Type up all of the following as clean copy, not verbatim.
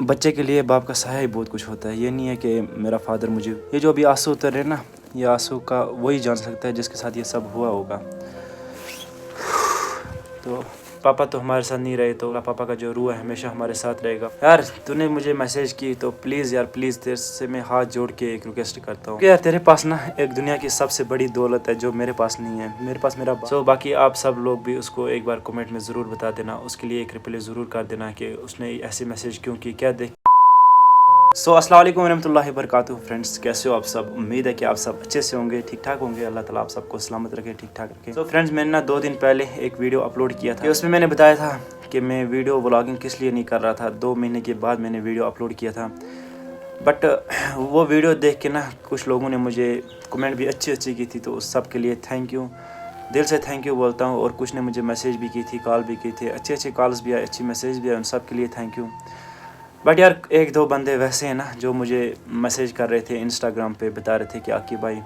बच्चे के लिए बाप का साया ही बहुत कुछ होता है। ये नहीं है कि मेरा फादर मुझे, ये जो अभी आंसू उतर रहे ना, ये आंसू का वही जान सकता है जिसके साथ ये सब हुआ होगा। तो पापा तो हमारे साथ नहीं रहे, तो पापा का जो रूह है हमेशा हमारे साथ रहेगा। यार तूने मुझे मैसेज की तो प्लीज़ यार प्लीज़ तेरे से मैं हाथ जोड़ के एक रिक्वेस्ट करता हूँ कि यार तेरे पास ना एक दुनिया की सबसे बड़ी दौलत है जो मेरे पास नहीं है। मेरे पास मेरा बाकी आप सब लोग भी उसको एक बार कमेंट में ज़रूर बता देना, उसके लिए एक रिप्लाई ज़रूर कर देना कि उसने ऐसे मैसेज क्यों की, क्या देख। अस्सलाम वालेकुम रहमतुल्लाहि वबरकातुहू। फ्रेंड्स कैसे हो आप सब? उम्मीद है कि आप सब अच्छे से होंगे, ठीक ठाक होंगे। अल्लाह ताला आप सबको सलामत रखे, ठीक ठाक रखे। फ्रेंड्स मैंने ना 2 दिन पहले एक वीडियो अपलोड किया था, उसमें मैंने बताया था कि मैं वीडियो व्लॉगिंग किस लिए नहीं कर रहा था। 2 महीने के बाद मैंने वीडियो अपलोड किया था, बट वो वीडियो देख के ना कुछ लोगों ने मुझे कमेंट भी अच्छी की थी, तो उस सब के लिए थैंक यू, दिल से थैंक यू बोलता हूँ। और कुछ ने मुझे मैसेज भी की थी, कॉल भी की थी, अच्छे कॉल्स भी आए, अच्छी मैसेज भी आए, उन सब के लिए थैंक यू। बट यार 1-2 बंदे वैसे हैं ना जो मुझे मैसेज कर रहे थे इंस्टाग्राम पे, बता रहे थे कि आकिब भाई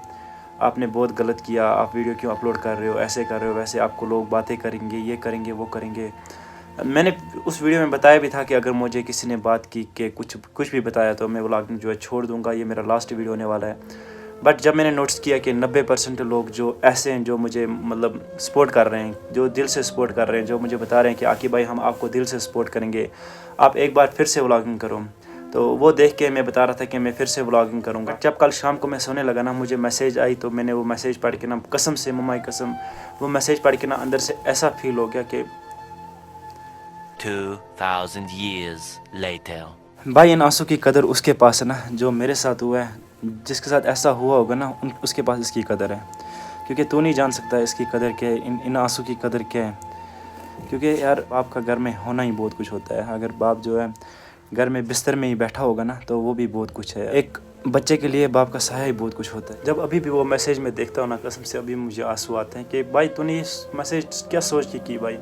आपने बहुत गलत किया, आप वीडियो क्यों अपलोड कर रहे हो, ऐसे कर रहे हो, वैसे आपको लोग बातें करेंगे, ये करेंगे वो करेंगे। मैंने उस वीडियो में बताया भी था कि अगर मुझे किसी ने बात की कि कुछ भी बताया तो मैं व्लॉगिंग जो है छोड़ दूँगा, ये मेरा लास्ट वीडियो होने वाला है। बट जब मैंने नोटिस किया कि 90% लोग जो ऐसे हैं जो मुझे मतलब सपोर्ट कर रहे हैं, जो दिल से सपोर्ट कर रहे हैं, जो मुझे बता रहे हैं कि आकिब भाई हम आपको दिल से सपोर्ट करेंगे, आप एक बार फिर से व्लॉगिंग करो, तो वो देख के मैं बता रहा था कि मैं फिर से व्लॉगिंग करूँगा। जब कल शाम को मैं सोने लगा ना, मुझे मैसेज आई, तो मैंने वो मैसेज पढ़ के ना, कसम से मम्मा की कसम, वो मैसेज पढ़ के ना अंदर से ऐसा फील हो गया कि 2000 years later भाई इन आंसू की कदर उसके पास है ना जो मेरे साथ हुआ है, जिसके साथ ऐसा हुआ होगा ना उसके पास इसकी कदर है, क्योंकि तू नहीं जान सकता इसकी कदर क्या है, इन आंसू की कदर क्या है। क्योंकि यार बाप का घर में होना ही बहुत कुछ होता है। अगर बाप जो है घर में बिस्तर में ही बैठा होगा ना तो वो भी बहुत कुछ है। एक बच्चे के लिए बाप का साया ही बहुत कुछ होता है। जब अभी भी वो मैसेज में देखता हूँ ना, कसम से अभी मुझे आंसू आते हैं कि भाई तूने ये मैसेज क्या सोच के की भाई।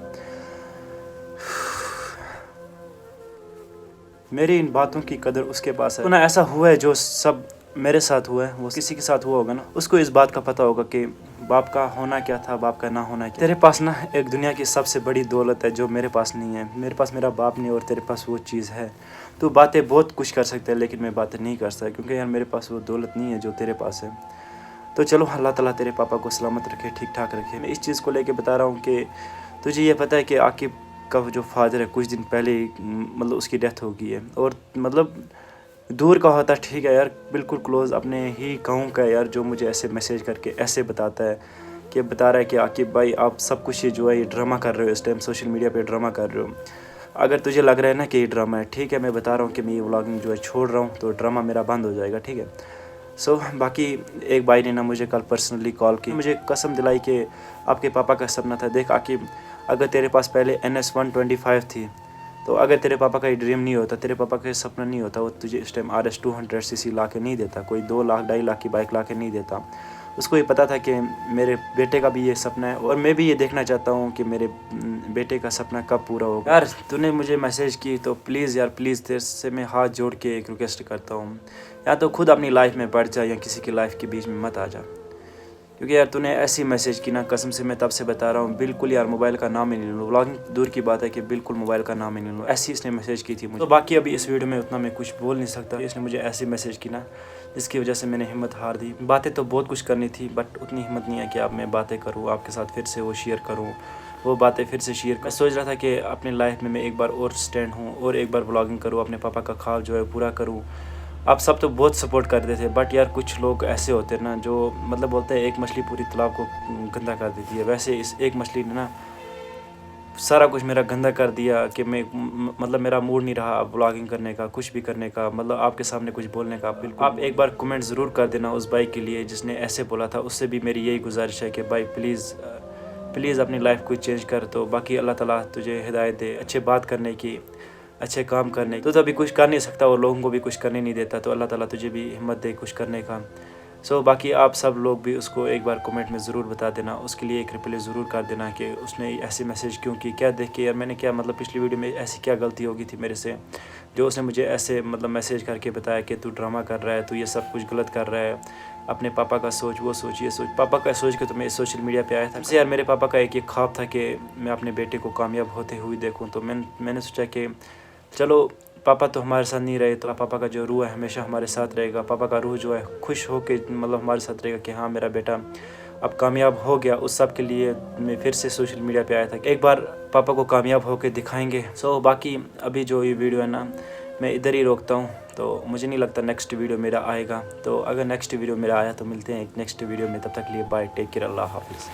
मेरी इन बातों की कदर उसके पास है। तो ना ऐसा हुआ है जो सब मेरे साथ हुआ है वो किसी के साथ हुआ होगा ना, उसको इस बात का पता होगा कि बाप का होना क्या था, बाप का ना होना क्या। तेरे पास ना एक दुनिया की सबसे बड़ी दौलत है जो मेरे पास नहीं है। मेरे पास मेरा बाप नहीं और तेरे पास वो चीज़ है। तू बातें बहुत कुछ कर सकता है लेकिन मैं बातें नहीं कर सकता, क्योंकि यार मेरे पास वो दौलत नहीं है जो तेरे पास है। तो चलो अल्लाह ताला तेरे पापा को सलामत रखे, ठीक ठाक रखे। मैं इस चीज़ को लेके बता रहा हूँ कि तुझे ये पता है कि आकिब का जो फादर है कुछ दिन पहले ही मतलब उसकी डेथ हो गई है। और मतलब दूर का होता ठीक है यार, बिल्कुल क्लोज़ अपने ही गाँव का यार, जो मुझे ऐसे मैसेज करके ऐसे बताता है कि बता रहा है कि आकिब भाई आप सब कुछ ये जो है ये ड्रामा कर रहे हो, इस टाइम सोशल मीडिया पे ड्रामा कर रहे हो। अगर तुझे लग रहा है ना कि ये ड्रामा है, ठीक है, मैं बता रहा हूँ कि मैं ये व्लॉगिंग जो है छोड़ रहा हूँ तो ड्रामा मेरा बंद हो जाएगा, ठीक है। बाकी एक भाई ने ना मुझे कल पर्सनली कॉल की, मुझे कसम दिलाई कि आपके पापा का सपना था। देख आकिब, अगर तेरे पास पहले NS 125 थी, तो अगर तेरे पापा का ये ड्रीम नहीं होता, तेरे पापा का सपना नहीं होता, वो तुझे इस टाइम RS 200cc ला के नहीं देता, कोई 2 लाख 2.5 लाख की बाइक ला के नहीं देता। उसको ये पता था कि मेरे बेटे का भी ये सपना है और मैं भी ये देखना चाहता हूँ कि मेरे बेटे का सपना कब पूरा होगा। यार तूने मुझे मैसेज की तो प्लीज़ यार प्लीज़ तेरे से मैं हाथ जोड़ के एक रिक्वेस्ट करता हूँ, या तो खुद अपनी लाइफ में बढ़ जा या किसी की लाइफ के बीच में मत आ जा। क्योंकि यार तूने ऐसी मैसेज की ना, कसम से मैं तब से बता रहा हूँ, बिल्कुल यार मोबाइल का नाम ही नहीं लूँ। व्लॉगिंग दूर की बात है कि बिल्कुल मोबाइल का नाम ही नहीं लूँ। ऐसी इसने मैसेज की थी मुझे। तो बाकी अभी इस वीडियो में उतना मैं कुछ बोल नहीं सकता। इसने मुझे ऐसी मैसेज की ना जिसकी वजह से मैंने हिम्मत हार दी। बातें तो बहुत कुछ करनी थी बट उतनी हिम्मत नहीं है कि अब मैं बातें करूँ आपके साथ, फिर से वो शेयर करूँ, वो बातें फिर से शेयर। मैं सोच रहा था कि अपनी लाइफ में मैं एक बार और स्टैंड हूँ और एक बार व्लॉगिंग करूँ, अपने पापा का ख्वाब जो है पूरा करूँ। आप सब तो बहुत सपोर्ट करते थे, बट यार कुछ लोग ऐसे होते हैं ना जो मतलब बोलते हैं एक मछली पूरी तालाब को गंदा कर देती है, वैसे इस एक मछली ने ना सारा कुछ मेरा गंदा कर दिया कि मैं मतलब मेरा मूड नहीं रहा अब व्लॉगिंग करने का, कुछ भी करने का, मतलब आपके सामने कुछ बोलने का। बिल्कुल आप एक बार कमेंट ज़रूर कर देना उस भाई के लिए जिसने ऐसे बोला था। उससे भी मेरी यही गुजारिश है कि भाई प्लीज़ अपनी लाइफ को चेंज कर। तो बाकी अल्लाह ताला तुझे हिदायत दे अच्छे बात करने की, अच्छे काम करने की। तो अभी कुछ कर नहीं सकता और लोगों को भी कुछ करने नहीं देता, तो अल्लाह ताला तुझे भी हिम्मत दे कुछ करने का। बाकी आप सब लोग भी उसको एक बार कमेंट में ज़रूर बता देना, उसके लिए एक रिप्लाई ज़रूर कर देना कि उसने ऐसे मैसेज क्यों की, क्या देख के यार मैंने क्या मतलब पिछली वीडियो में ऐसी क्या गलती होगी थी मेरे से जो उसने मुझे ऐसे मतलब मैसेज करके बताया कि तू ड्रामा कर रहा है, तू ये सब कुछ गलत कर रहा है, अपने पापा का सोच, वो सोच, ये सोच। पापा का सोच के तो मैं इस सोशल मीडिया पे आया था। यार मेरे पापा का एक ख्वाब था कि मैं अपने बेटे को कामयाब होते हुए देखूँ, तो मैंने सोचा कि चलो पापा तो हमारे साथ नहीं रहे, तो पापा का जो रूह है हमेशा हमारे साथ रहेगा। पापा का रूह जो है खुश हो के मतलब हमारे साथ रहेगा कि हाँ मेरा बेटा अब कामयाब हो गया। उस सब के लिए मैं फिर से सोशल मीडिया पे आया था, एक बार पापा को कामयाब होके दिखाएंगे। सो बाकी अभी जो ये वीडियो है ना, मैं इधर ही रोकता हूँ। तो मुझे नहीं लगता नेक्स्ट वीडियो मेरा आएगा। तो अगर नेक्स्ट वीडियो मेरा आया तो मिलते हैं एक नेक्स्ट वीडियो में। तब तक के लिए बाय, टेक केयर, अल्लाह हाफिज़।